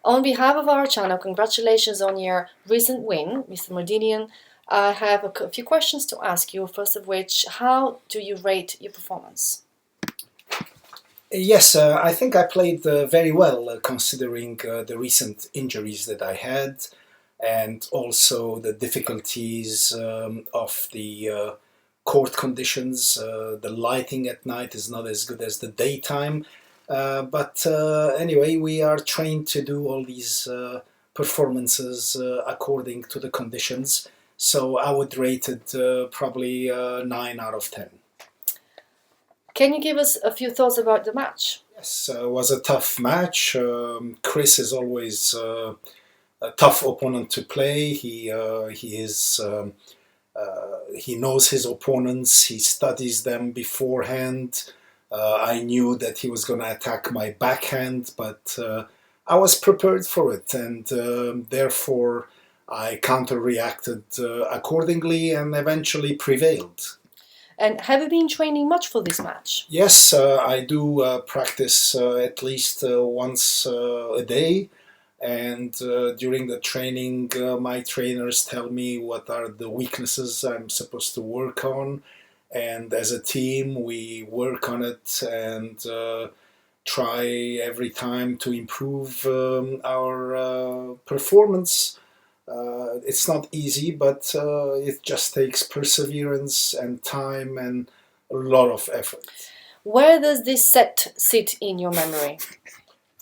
On behalf of our channel, congratulations on your recent win, Mr. Mardinian. I have a few questions to ask you, first of which, how do you rate your performance? Yes, I think I played very well considering the recent injuries that I had and also the difficulties of the court conditions. The lighting at night is not as good as the daytime. But anyway, we are trained to do all these performances according to the conditions. So I would rate it probably 9 out of 10. Can you give us a few thoughts about the match? Yes, it was a tough match. Chris is always a tough opponent to play. He knows his opponents. He studies them beforehand. I knew that he was going to attack my backhand, but I was prepared for it, and therefore I counter-reacted accordingly and eventually prevailed. And have you been training much for this match? Yes, I do practice at least once a day. And during the training, my trainers tell me what are the weaknesses I'm supposed to work on. And as a team, we work on it and try every time to improve our performance. It's not easy, but it just takes perseverance and time and a lot of effort. Where does this set sit in your memory?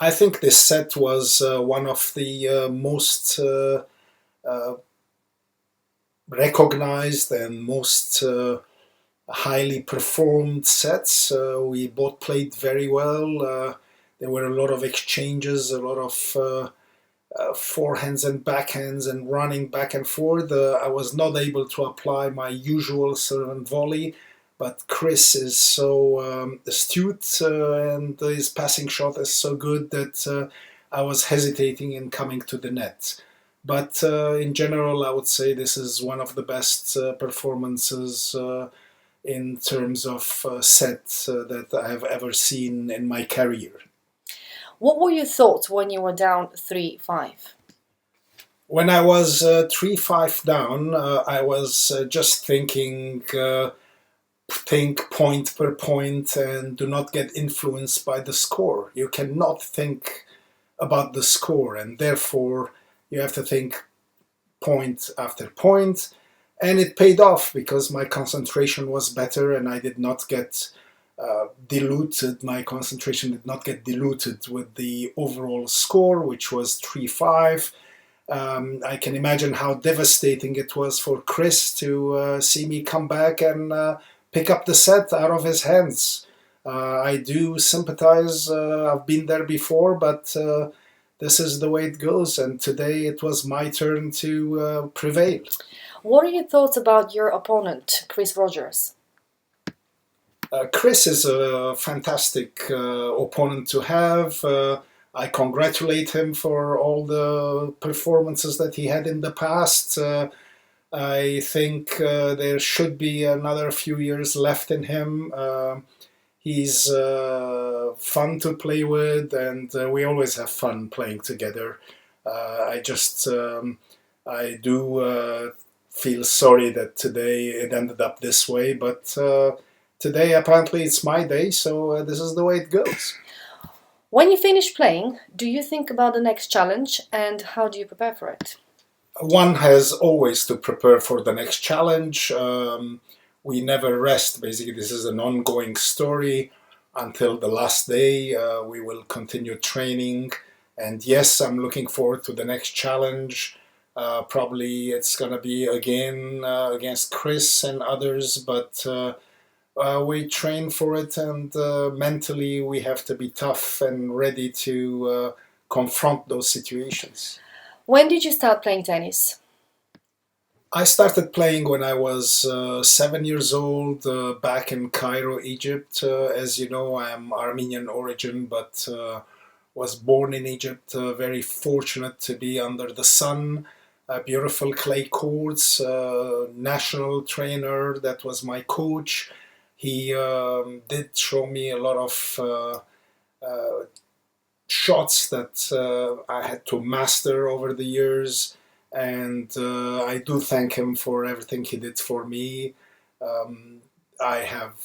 I think this set was one of the most recognized and most highly performed sets. We both played very well. There were a lot of exchanges, a lot of forehands and backhands and running back and forth. I was not able to apply my usual serve and volley, but Chris is so astute and his passing shot is so good that I was hesitating in coming to the net. But in general, I would say this is one of the best performances in terms of set that I have ever seen in my career. What were your thoughts when you were down 3-5? When I was 3-5 down, I was just thinking, think point per point and do not get influenced by the score. You cannot think about the score, and therefore you have to think point after point. And it paid off because my concentration was better and I did not get diluted. My concentration did not get diluted with the overall score, which was 3-5. I can imagine how devastating it was for Chris to see me come back and pick up the set out of his hands. I do sympathize. I've been there before, but this is the way it goes. And today it was my turn to prevail. What are your thoughts about your opponent, Chris Rodgers? Chris is a fantastic opponent to have. I congratulate him for all the performances that he had in the past. I think there should be another few years left in him. He's fun to play with, and we always have fun playing together. I do feel sorry that today it ended up this way, but today apparently it's my day, so this is the way it goes. When you finish playing, do you think about the next challenge and how do you prepare for it? One has always to prepare for the next challenge. We never rest. Basically, this is an ongoing story until the last day. We will continue training. And yes, I'm looking forward to the next challenge. Probably it's going to be again against Chris and others, but we train for it, and mentally we have to be tough and ready to confront those situations. When did you start playing tennis? I started playing when I was 7 years old, back in Cairo, Egypt. As you know, I am Armenian origin, but was born in Egypt. Very fortunate to be under the sun. Beautiful clay courts, national trainer that was my coach. He did show me a lot of shots that I had to master over the years, and I do thank him for everything he did for me. Um, I have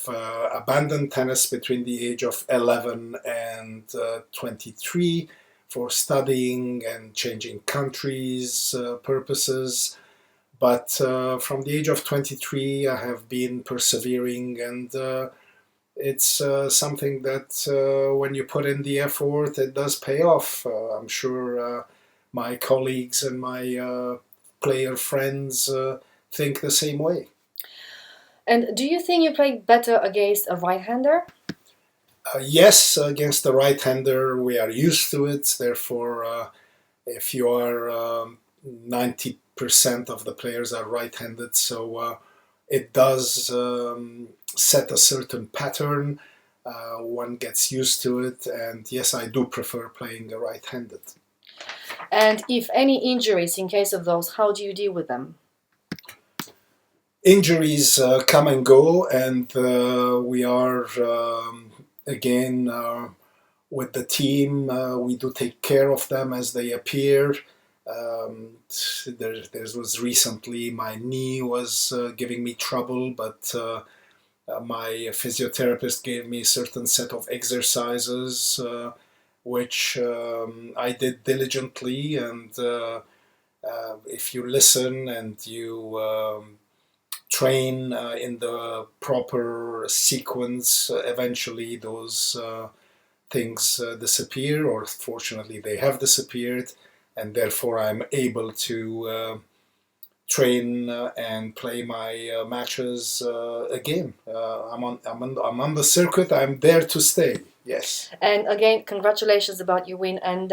abandoned tennis between the age of 11 and 23 for studying and changing countries purposes. But from the age of 23, I have been persevering, and it's something that when you put in the effort, it does pay off. I'm sure my colleagues and my player friends think the same way. And do you think you play better against a right-hander? Yes, against the right-hander, we are used to it. Therefore, if you are 90% of the players are right-handed, so it does set a certain pattern. One gets used to it, and yes, I do prefer playing right-handed. And if any injuries, in case of those, how do you deal with them? Injuries come and go, and we are again with the team. We do take care of them as they appear. There was recently my knee was giving me trouble, but my physiotherapist gave me a certain set of exercises which I did diligently. And if you listen and you train in the proper sequence, eventually those things disappear, or fortunately they have disappeared, and therefore I'm able to train and play my matches again. I'm on the circuit. I'm there to stay. Yes. And again, congratulations about your win. And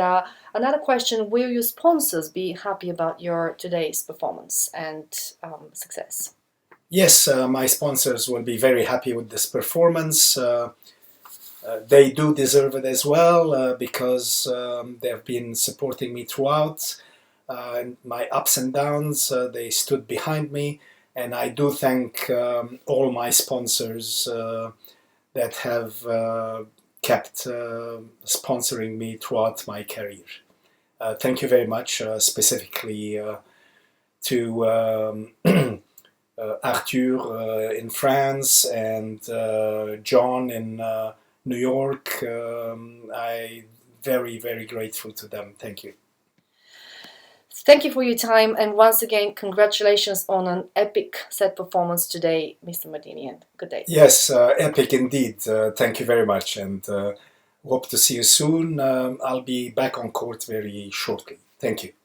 another question, will your sponsors be happy about your today's performance and success? Yes, my sponsors will be very happy with this performance. They do deserve it as well because they've been supporting me throughout my ups and downs. They stood behind me, and I do thank all my sponsors that have kept sponsoring me throughout my career. Thank you very much, specifically to Arthur in France and John in New York. I very, very grateful to them. Thank you. Thank you for your time, and once again, congratulations on an epic set performance today, Mr. Mardinian. Good day. Yes, epic indeed. Thank you very much, and hope to see you soon. I'll be back on court very shortly. Thank you.